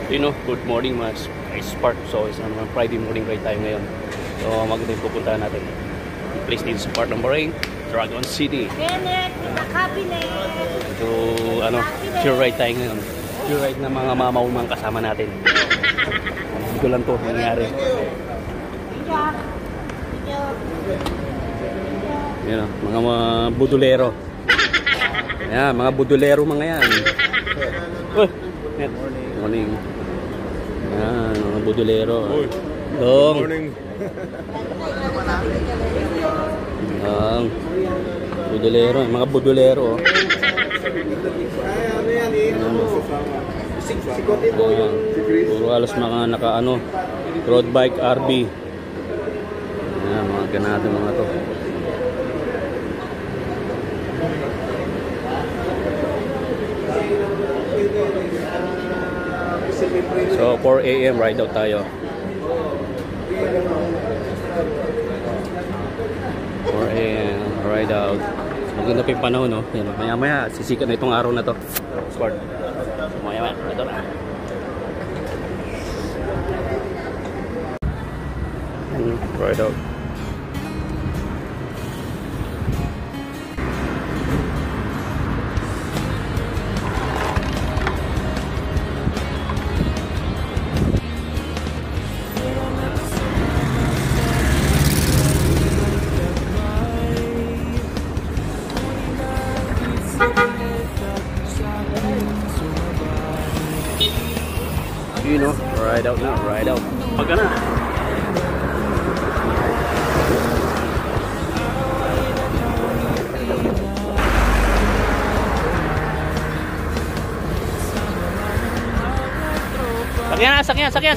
Good morning mga Spark. So isang naman Friday morning ride tayo ngayon. So maganda yung pupuntahan natin. Place dito sa part ng Bahrain, Dragon City. So pure ride tayo ngayon. Pure ride na mga mamawang kasama natin. Dito lang to nangyari. Yan mga budulero. Yan, mga budulero mga yan. Morning. Yan, mga budulero. Dong. Morning. Budulero, mga budulero. Puro halos mga road bike RB. Yan, mga ganado mga to. So 4 AM ride out tayo. 4 AM ride out. Maganda pa yung panahon, no? Yan, maya-maya sisikat na itong araw na to. Squad. Maya-maya ito na. Ride out. Ride out na, ride out. Pagka na. Sakyan.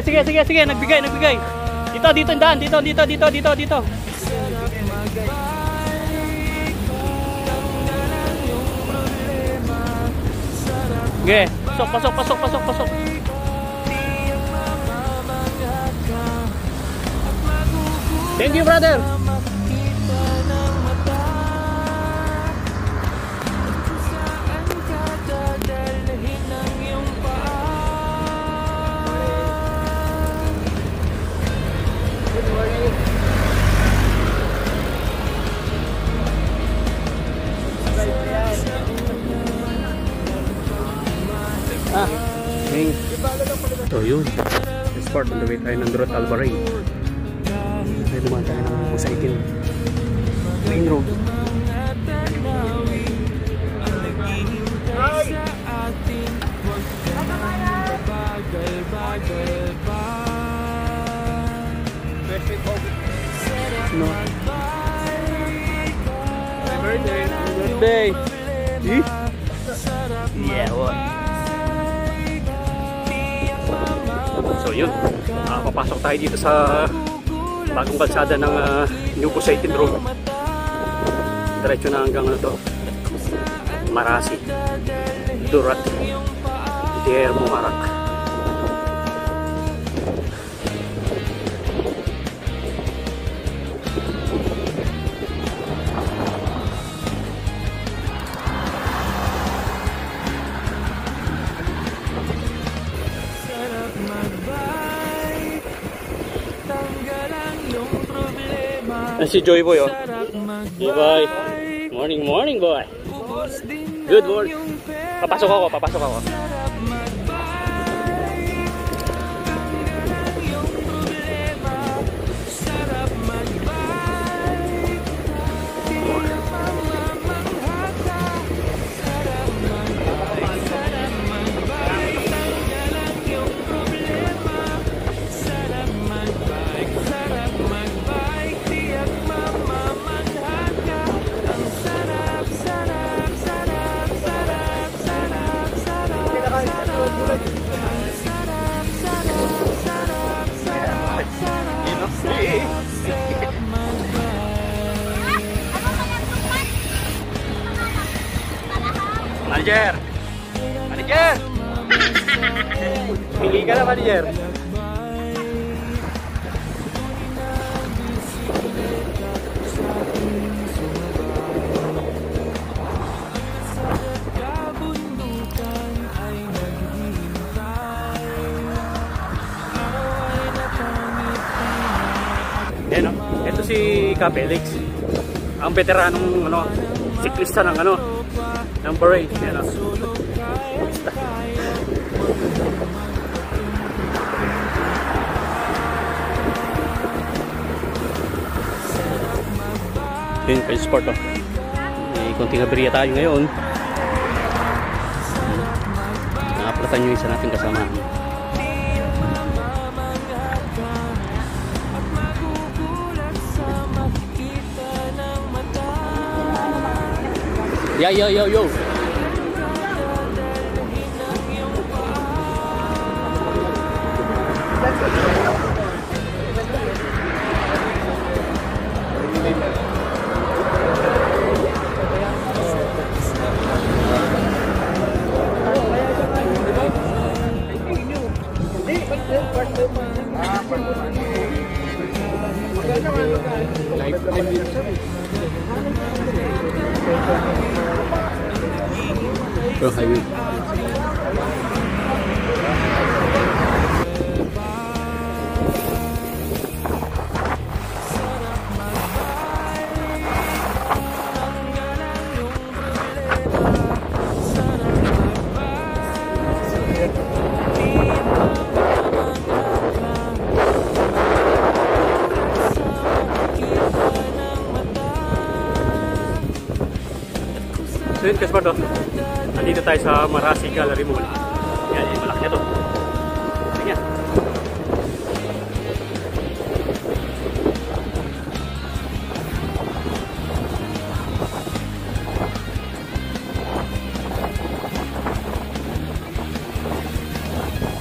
Sige, nagbigay. Dito, daan, dito. Okay, pasok. Thank you, brother. So yun, this part on the way tayo ng Durat Al Bahrain. Tayo dumaan tayo ng Musaikin main road. No. Birthday. Yeah, what? So yun, papasok tayo dito sa bagong kalsada ng New Busaitin Road. Diretso na hanggang Marasi, Durat, Deir Mubarak. Si Joy Boy, oh. Hey, boy. Morning, boy. Good morning. Papasok ako. Manager! Hingi ka na, manager! Ika Felix. Ang veteranong ano, siklista ng ano, ng parade. Yan, yun, kayo sport oh. May konting aberya tayo ngayon. Nakapalatan nyo isa natin kasama. Yo. Highway. So yun, Kasparto, nandito tayo sa Marasi Gallery Mall. Yan, yung malaki na to. Tingnan.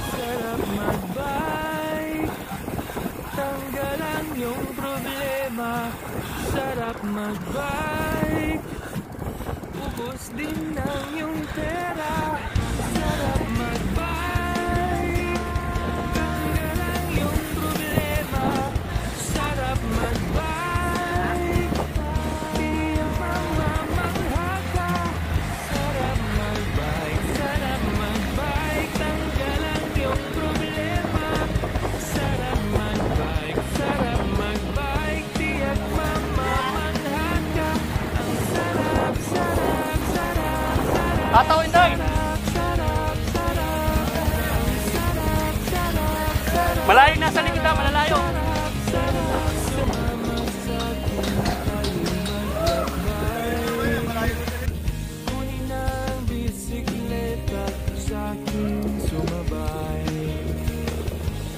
Sarap mag-bike, tanggalan yung problema. Sarap mag-bike, ubos din ang yung pera. Sarap mag-bike, tanggalan yung problema. Sarap mag-bike, di ang mamamangha ka. Sarap mag-bike, tanggalan yung problema. Sarap mag-bike, di ang mamamangha ka. Ang sarap. Tatawin tayo! Malayo na sa likod na, malalayo! Kunin ang bisikleta sa aking sumabay.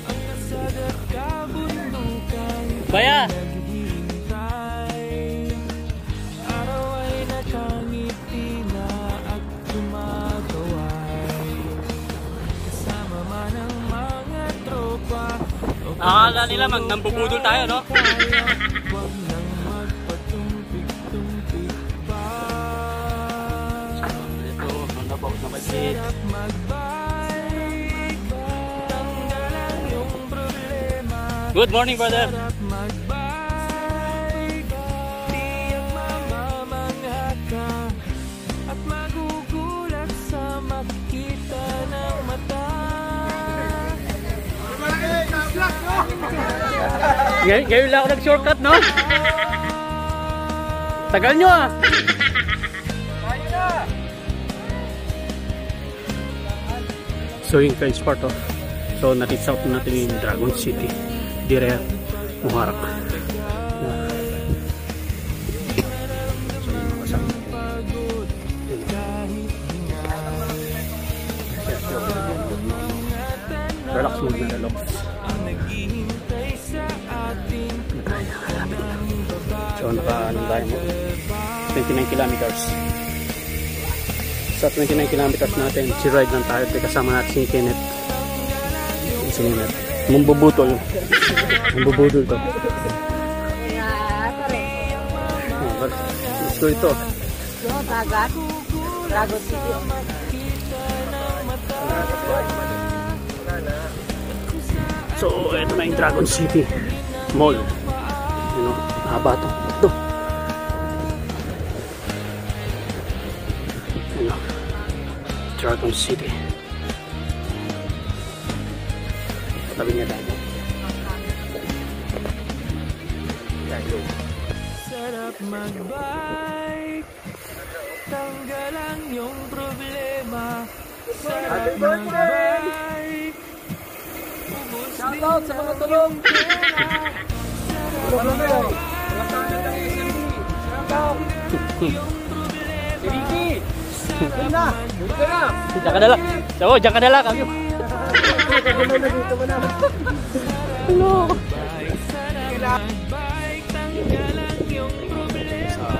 Ang nasagad kabundukan Baya! naghihintay. Araw ay nakangiti na at tumagaway. Kasama man ang mga tropa. Akala nila nambubudol tayo, no? Huwag nang magpatumpik-tumpik pa. Ito, nabaw na maliit. Sarap mag-bike, tanggalan yung problema. Good morning, brother! Sarap mag-bike, di ang mamamangha ka. At magugulat sa makita ng mata. Ngayon lang ako nag-shortcut, no? Tagal nyo ah! So yung French part oh. So natits out natin yung Dragon City. Dire Muharraq. Relax muna na relax. So naka-anong tayo mo 29 kilometers. Sa 29 kilometers natin si-ride lang tayo. Kasama natin si Kenneth. Si Kenneth Mumbubutol to. Let's go ito. Dragon City. So ito na yung Dragon City Mall. You know, haba to. Ito. You know, Dragon City. Tabi niya tayo. Tayo. sarap magbike. Tanggalan yung problema. Sarap magbike. Ubus din Shoutout sa mga tulong. sarap magbike. Yung problema. Si Ricky! Doon na! Doon ka na! Diyan ka na lang. Diyan ka na lang. Kami. Dito mo na. Hello. Sarap magbike. Tanggalan yung problema.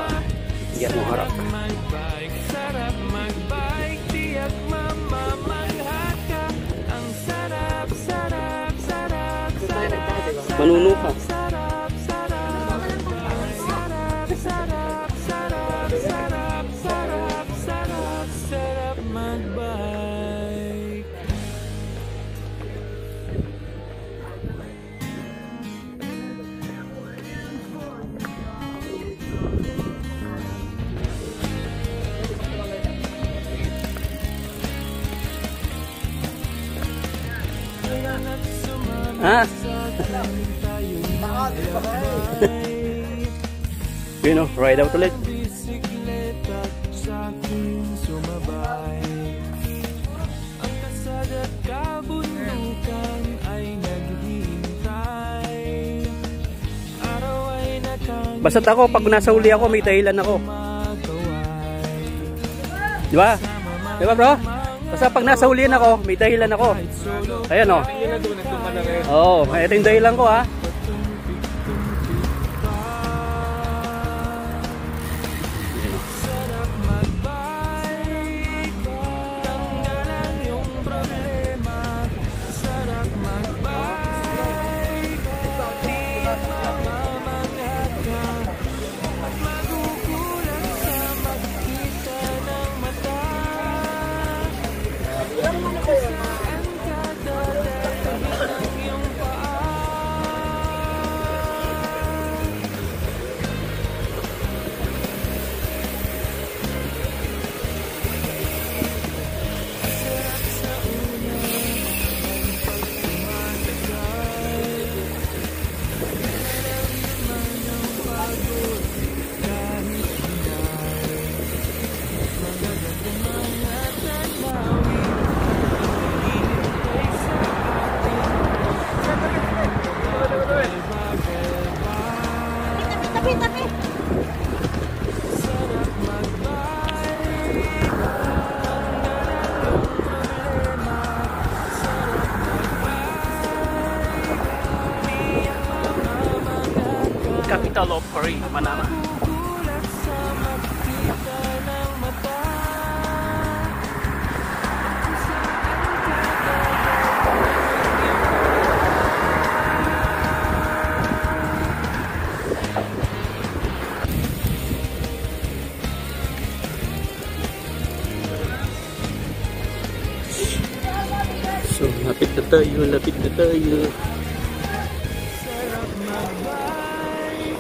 Yan mo harap. Magbike, sarap magbike, tiyak mamamangha ka. Ang sarap, sarap, sarap, sarap, Manuno ka. sarap, sarap, sarap, sarap, sarap, sarap, sarap, sarap, sarap magbike. Ha? Yun o, ride out ulit. Bisikleta sa akin sumabay. Ang kasada't kabundukan ay naghihintay. Araw ay nakang Basta't ako, pag nasa huli ako, may dahilan ako. magaway. Di ba? Di ba bro? Basta pag nasa hulihan ako, may dahilan ako. Ayan o. Hindi na doon. Nagtong ka na ngayon. Oo, ito yung dahilan ko ha. Sarap magbike. Tanggalan yung problema. Sarap magbike. Tiyak mamamangha ka. Magugulat ka makita ng mata. Saan ka dadalhin ang iyong paa? Capital of Korea, Manama. Magugulat sa makita ng mata. So, lapit na tayo, lapit na tayo. Sarap magbike.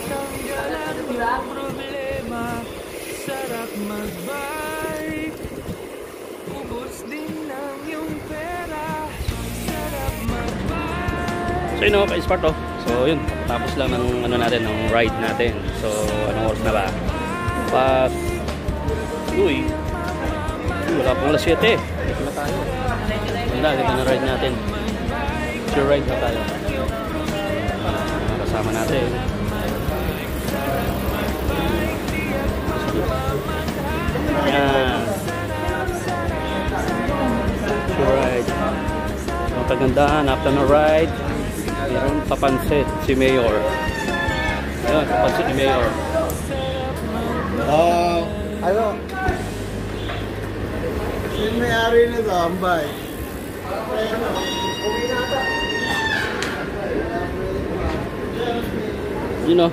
Tanggalan yung problema. Sarap magbike. Ubus din ng yung pera. Sarap magbike. So yun o, ka-smart o. So yun, tapos lang ng ano natin, ng ride natin. So anong oras na ba? Pas... Uy, wala pang alas 7. Dito na tayo. Ganda, ganda na ride natin. Sure ride na tayo. Kasama natin. Yan. Sure ride. Ang kagandahan, after na ride, meron papansit si Mayor. Ayun, papansit ni Mayor. Ano? Yung may-ari nito, ambay. You know,